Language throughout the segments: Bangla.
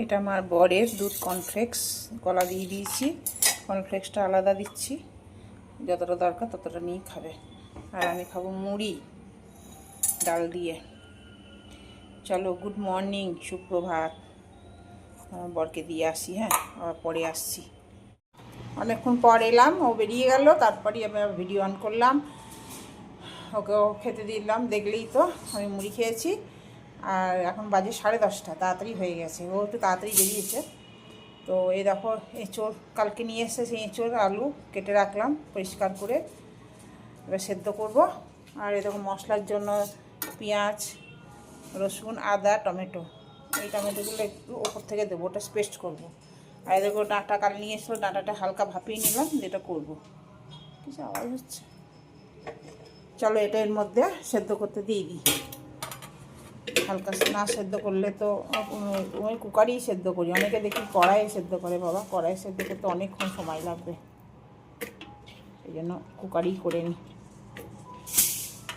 এটা আমার বরের দুধ কর্নফ্লেক্স গলা দিয়ে দিয়েছি। কর্নফ্লেক্সটা আলাদা দিচ্ছি, যতটা দরকার ততটা নিয়ে খাবে। আর আমি খাবো মুড়ি ডাল দিয়ে। চলো, গুড মর্নিং, সুপ্রভাত। বরকে দিয়ে আসি, হ্যাঁ, আবার পরে আসছি। অনেকক্ষণ পর এলাম, ও বেরিয়ে গেল, তারপরে আমি ভিডিও অন করলাম, ওকেও খেতে দিলাম। দেখলেই তো আমি মুড়ি খেয়েছি। আর এখন বাজে 10:30, তাড়াতাড়ি হয়ে গেছে, ও একটু তাড়াতাড়ি বেরিয়েছে। তো এই দেখো এঁচোড় কালকে নিয়ে এসে, সেই এঁচোড় আলু কেটে রাখলাম পরিষ্কার করে, এবার সেদ্ধ করব। আর এই দেখো মশলার জন্য পেঁয়াজ, রসুন, আদা, টমেটো। এই টমেটোগুলো একটু ওপর থেকে দেবো, ওটা পেস্ট করবো। আর এই দেখো ডাঁটা কাল নিয়ে এসেছিলো, ডাঁটাটা হালকা ভাপিয়ে নিলাম, যেটা করবো। কিছু আওয়াজ হচ্ছে, চলো এটা এর মধ্যে সেদ্ধ করতে দিয়ে দিই। হালকা না সেদ্ধ করলে তো ওই কুকারেই সেদ্ধ করি, অনেকে দেখি কড়াইয়ে সেদ্ধ করে। বাবা, কড়াইয়ে সেদ্ধ করতে অনেকক্ষণ সময় লাগবে, এই জন্য কুকারেই করে নিই।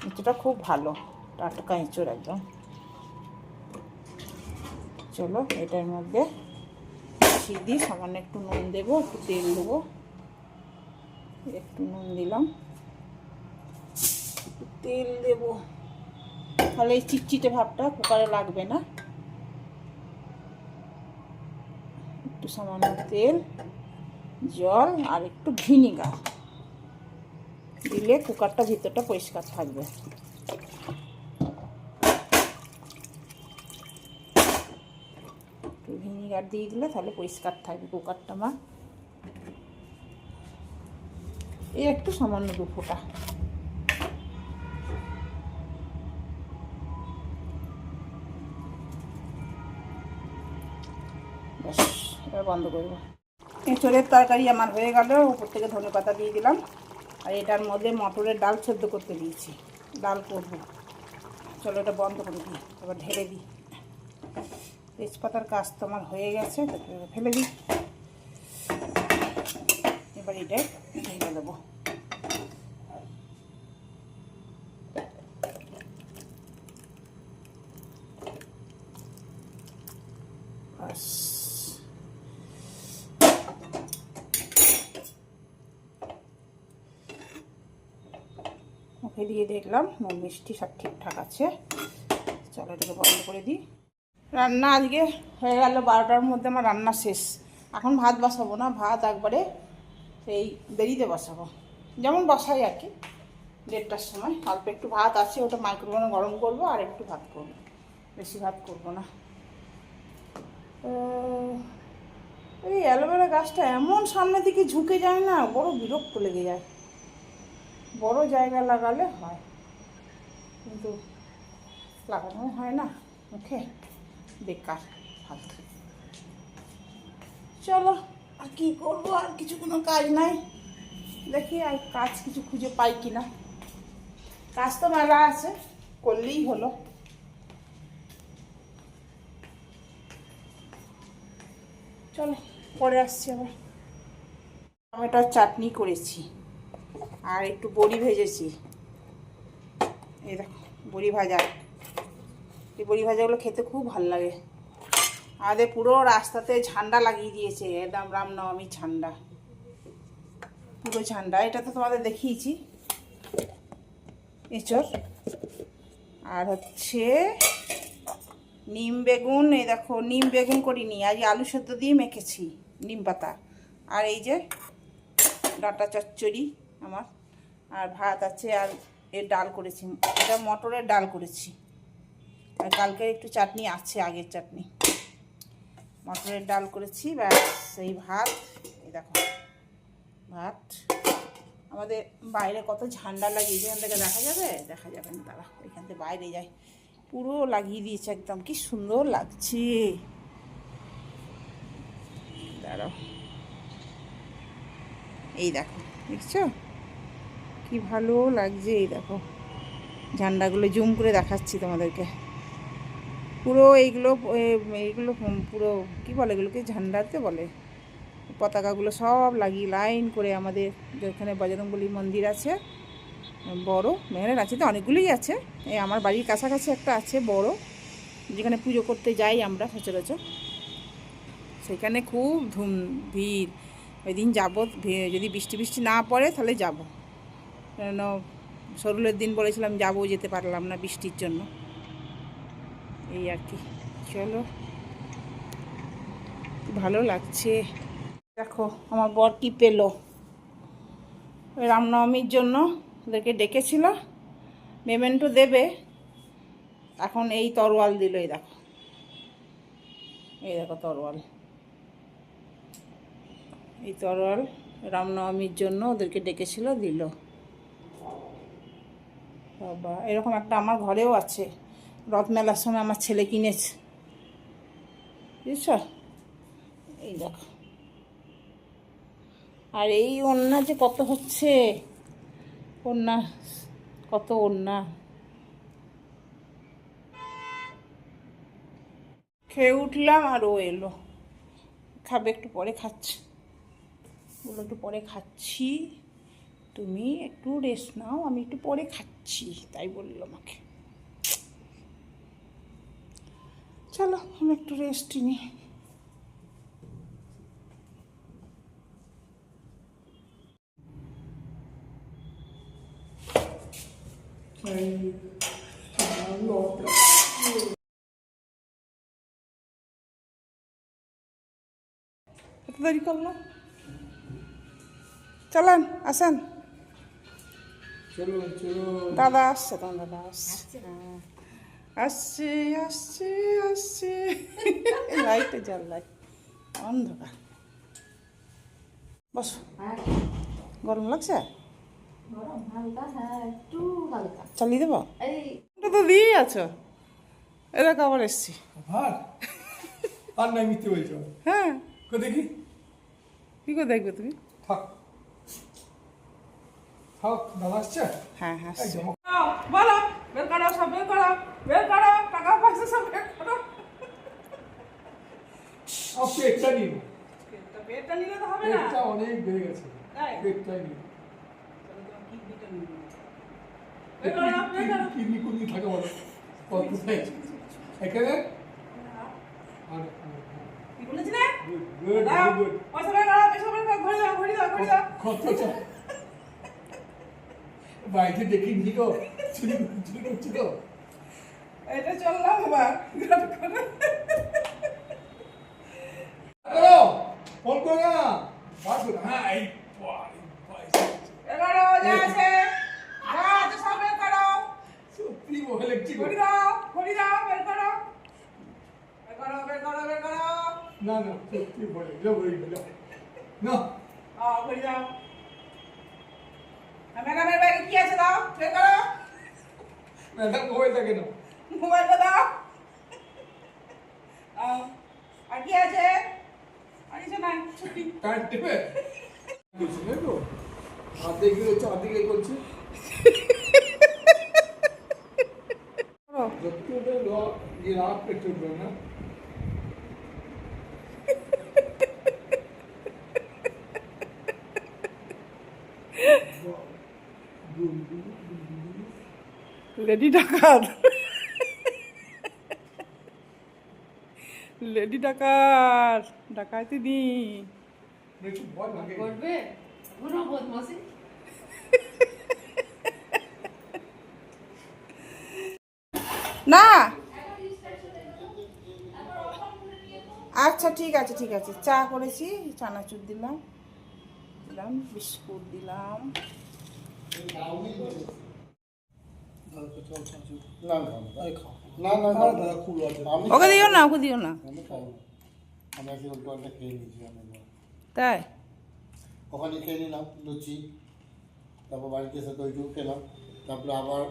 এঁচোড়টা খুব ভালো, টাটকা এঁচোড় একদম। চলো এটার মধ্যে মিশিয়ে দিই, সামান্য একটু নুন দেবো, একটু তেল দেবো, একটু নুন দিলাম, একটু তেল দেবো, তাহলে এই চিটচিটে ভাবটা কুকারে লাগবে না। একটু সামান্য তেল, জল আর একটু ভিনিগার দিলে কুকারটা ভিতরটা পরিষ্কার থাকবে। একটু ভিনিগার দিয়ে দিলে তাহলে পরিষ্কার থাকবে কুকারটা। মা এই একটু সামান্য 2 ফোঁটা। ব্যাস, এবার বন্ধ করবো। এঁচোড়ের তরকারি আমার হয়ে গেল, উপর থেকে ধনেপাতা দিয়ে দিলাম। আর এটার মধ্যে মটরের ডাল সেদ্ধ করতে দিয়েছি, ডাল করবো। চলো এটা বন্ধ করে দিই, এবার ঢেলে দিই। তেজপাতার কাজ তো আমার হয়ে গেছে, ফেলে দিই। এবার এটা ঢেলে দেবো। বাস, ওকে দিয়ে দেখলাম নুন মিষ্টি সব ঠিকঠাক আছে। চলো এটাকে বন্ধ করে দিই। রান্না আজকে হয়ে গেল 12টার মধ্যে, আমার রান্না শেষ। এখন ভাত বসাবো না, ভাত একবারে সেই দেরিতে বসাবো, যেমন বসাই আর কি, 1:30টার সময়। অল্প একটু ভাত আছে, ওটা মাইক্রোওভেনে গরম করবো, আর একটু ভাত করবো, বেশি ভাত করবো না। এই অ্যালোভেরা গাছটা এমন সামনে দিকে ঝুঁকে যায় না, বড় বিরক্ত লেগে যায়। বড় জায়গা লাগালে হয়, কিন্তু লাগানো হয় না, মুখে বেকার ফালতু। চলো আর কী করবো, আর কিছু কোনো কাজ নাই, দেখি আর কাজ কিছু খুঁজে পাই কিনা। কাজ তো মেলা আছে, করলেই হলো। চলো পরে আসছি আবার। টমেটোর চাটনি করেছি, আর একটু বড়ি ভেজেছি। এই দেখো বড়ি ভাজা, এই বড়ি ভাজাগুলো খেতে খুব ভালো লাগে। আমাদের পুরো রাস্তাতে ঝান্ডা লাগিয়ে দিয়েছে, একদম রামনবমীর ঝান্ডা, পুরো ঝান্ডা। এটা তো তোমাদের দেখিয়েছি, এঁচোড়। আর হচ্ছে নিম বেগুন, এই দেখো নিম বেগুন করিনি, আজ আলু সেদ্ধ দিয়ে মেখেছি নিম পাতা। আর এই যে ডাঁটা চচ্চড়ি আমার, আর ভাত আছে, আর এর ডাল করেছি, এটা মটরের ডাল করেছি। আর কালকে একটু চাটনি আছে, আগের চাটনি। মটরের ডাল করেছি, ব্যাস সেই ভাত। এই দেখো ভাত। আমাদের বাইরে কত ঝান্ডা লাগিয়ে, এখান থেকে দেখা যাবে? দেখা যাবে না, তারা ওইখান থেকে বাইরে যায়, পুরো লাগিয়ে দিয়েছে একদম, কি সুন্দর লাগছে। দাঁড়াও, এই দেখো, দেখছো কি ভালো লাগছে? এই দেখো ঝান্ডাগুলো জুম করে দেখাচ্ছি তোমাদেরকে। পুরো এইগুলো এইগুলো পুরো কী বলে, এগুলোকে ঝান্ডাতে বলে, পতাকাগুলো সব লাগিয়ে লাইন করে। আমাদের যেখানে বজরংবলী মন্দির আছে বড়, মেয়ের আছে তো অনেকগুলোই আছে, এই আমার বাড়ির কাছাকাছি একটা আছে বড়, যেখানে পুজো করতে যাই আমরা সচরাচর। সেখানে খুব ভিড়। ওই দিন যাবো, যদি বৃষ্টি বৃষ্টি না পড়ে তাহলে যাব। কেন সরুলের দিন বলেছিলাম যাবো, যেতে পারলাম না বৃষ্টির জন্য। এই আর কি। চলো, ভালো লাগছে। দেখো আমার বর কি পেলো। রামনবমীর জন্য ওদেরকে ডেকেছিল, মেমেন্টো দেবে। এখন এই তরোয়াল দিল, এই দেখো, এই দেখো তরোয়াল। এই তরোয়াল রামনবমীর জন্য ওদেরকে ডেকেছিল, দিল। বাবা, এরকম একটা আমার ঘরেও আছে, রথমেলার সময় আমার ছেলে কিনেছে, বুঝছ? এই দেখো। আর এই ওড়না যে কত হচ্ছে, ওড়না কত ওড়না। খেয়ে উঠলাম আর ও এলো, খাবে, একটু পরে খাচ্ছি। বললো একটু পরে খাচ্ছি, তুমি একটু রেস্ট নাও, আমি একটু পরে খাচ্ছি, তাই বললো আমাকে। চলো আমি একটু রেস্ট নিই। এত দেরি করলো, চলেন আসেন। দাদা আসছে, তোমার দাদা আসছে, আসছে আসছে আসছে। লাইটে জল, লাইট অন্ধকার। বস, গরম লাগছে, চালিয়ে দেবো। ওটা তো দিয়েই আছো, এরা আবার এসছি। হ্যাঁ, দেখি কি করে দেখবে তুমি? থাক থাক, দাদা আসছে। হ্যাঁ হ্যাঁ, বলো, বের করো, সব বের করো, বের করো, টাকা পয়সা সব বের করো। পেটটা নিন, পেটটা নিলে তো হবে না, পেটটা অনেক বেড়ে গেছে, পেটটাই নিন। কিডনি কুডনি থাকে বলো, কোথায় এখানে? বলেছি না, গুড গুড। পয়সা বের করো, পয়সা বের করো, ঘড়ি দাও, ঘড়ি দাও, ঘড়ি দাও। কত বাইরে দেখি নি গো, চুরি চুরি করছি তো। এটা চললাম আবার, করো, ফোন করো না, বাস করো। হ্যাঁ, এই এগারো যা আছে, যা আছে সব বের করো। সত্যি ভয় লাগছে গো। ঘড়ি দাও, ঘড়ি দাও, বের করো, বের করো, বের করো, বের করো। না না, সত্যি ভয় লাগছে, ভয় লাগছে না। ঘড়ি দাও। ম্যাডামের ব্যাগে কি আছে দাও, বের করো। ম্যাডাম মোবাইলটা কেন? মোবাইলটা দাও। আর কি আছে? আর কিছু নাই, ছুটি। কার্ড টিপে বলছি না গো, আর্ধেক হচ্ছে, আর্ধেক করছে। সত্যি ওটা রাগ পেটে উঠবে না। লেডি ডাকাত, লেডি ডাকাত, ডাকাইতে দি একটু ভয় লাগে। করবে কোনো বদমাশি। না। আচ্ছা ঠিক আছে, ঠিক আছে। চা করেছি, চানাচুর দিলাম, দিলাম বিস্কুট দিলাম। ওকে দিও না, ওকে দিও না। তাই ওখানে খেয়ে নিলাম লুচি, তারপর বাড়িতে এসে তো ওইটুকু খেলাম। তারপরে আবার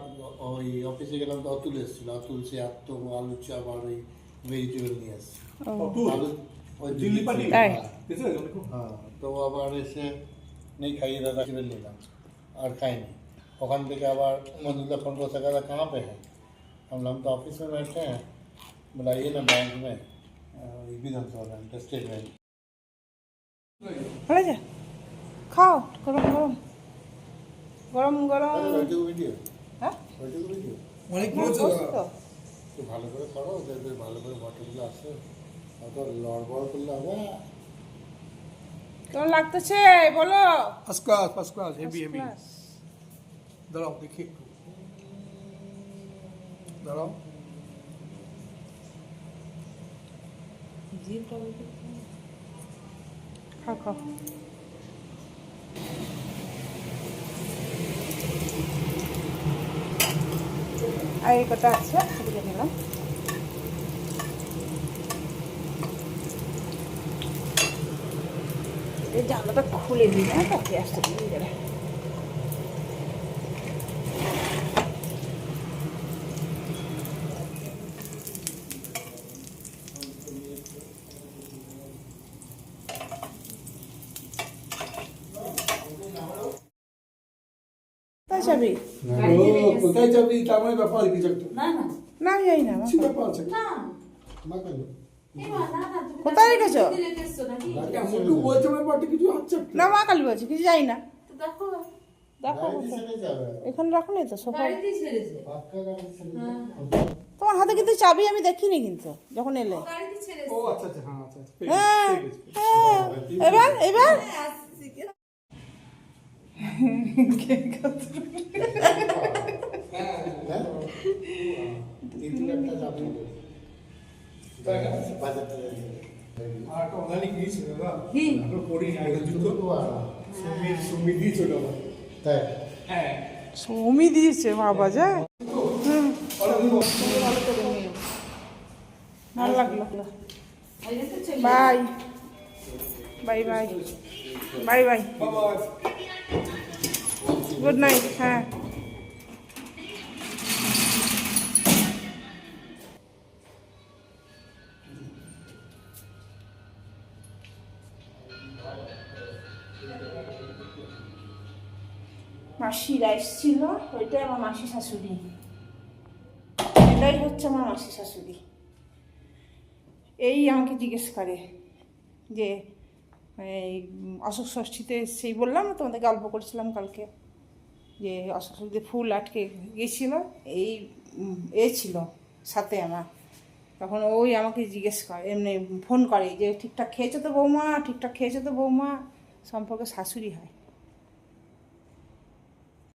ওই অফিসে গেলাম, তো অতুল এসেছিলো, অতুল সে এত আলু চপ আর ওই ভেজিটেবল নিয়ে আসছে। ওই দিল্লি তাই? হ্যাঁ, তো আবার এসে নেই খাইয়ে দাদা টেবিল নিলাম, আর খাইনি। ওখান থেকে আবার মজুদা ফোন को सका था कहाँ पे है, हम तो ऑफिस में बैठे हैं, बुलाइए ना बैंक में, विधानसभा बैंक, स्टेट बैंक। ভালো আছে, খাও, গরম গরম, গরম গরম। ওইটুকু ভিডিও, হ্যাঁ ওইটুকু ভিডিও অনেক বসো তো। তো ভালো করে করো, ওদের ভালো করে বটলগুলো আসে। অত লড়বড় করলে হবে? কেমন লাগতেছে বলো? First class heavy heavy. Class. দাঁড়াও দেখি একটু, দাঁড়াও। খাও খাও। আর এই কটা আছে সেগুলো নিলাম। এই জানলাটা খুলে দিই না তো গ্যাসটা দিয়ে যাবে। তাই যাবি? ও কোথায় যাবি তার মানে ব্যাপার কিছু একটা, না না না আমি যাই না। কিছু ব্যাপার আছে। না মা কেন? এমা না না তুমি কোথায় রেখেছো? দিলে কেসছো নাকি মুন্ডু বলছে ব্যাপারটা কিছু হচ্ছে একটা। না মা কালী বলছি কিছু যাই না। তো দেখো দেখো গাড়ি ছেড়ে যাবে। এখানে রাখো নি তো সোফা। গাড়িতেই ছেড়েছে পাক্কা গাড়ি ছেড়ে হ্যাঁ যাবে। তোমার হাতে কিন্তু চাবি আমি দেখিনি কিন্তু যখন এলে। গাড়িতেই ছেড়েছে ও আচ্ছা আচ্ছা, হ্যাঁ আচ্ছা আচ্ছা, ঠিক হ্যাঁ আছে, ঠিক আছে। হ্যাঁ। এবার এবার হ্যাঁ? তিতুল একটা যাবে। বাজার থেকে নিয়ে। আর একটা অনলাইনে কিনেছি দাদা, কি? আমরা পড়ি না এটা জুতো। তো আর সুমি দিয়েছিল আমার। তাই হ্যাঁ সৌমি দিয়েছে বাবা যা। ভালো লাগলো। এই তো চলে bye bye bye bye bye বাবা গুড নাইট। হ্যাঁ মাসিরা এসেছিল, ওইটাই আমার মাসি শাশুড়ি। এটাই হচ্ছে আমার মাসি শাশুড়ি। এই আমাকে জিজ্ঞেস করে যে এই অশোক ষষ্ঠীতে সেই বললাম না তোমাদের গল্প করেছিলাম কালকে, যে অশোক ষষ্ঠীতে ফুল আটকে গিয়েছিল, এই এ ছিল সাথে আমার। তখন ওই আমাকে জিজ্ঞেস করে, এমনি ফোন করে যে ঠিকঠাক খেয়েছো তো বৌমা, ঠিকঠাক খেয়েছো তো বৌমা। সম্পর্কে শাশুড়ি হয়।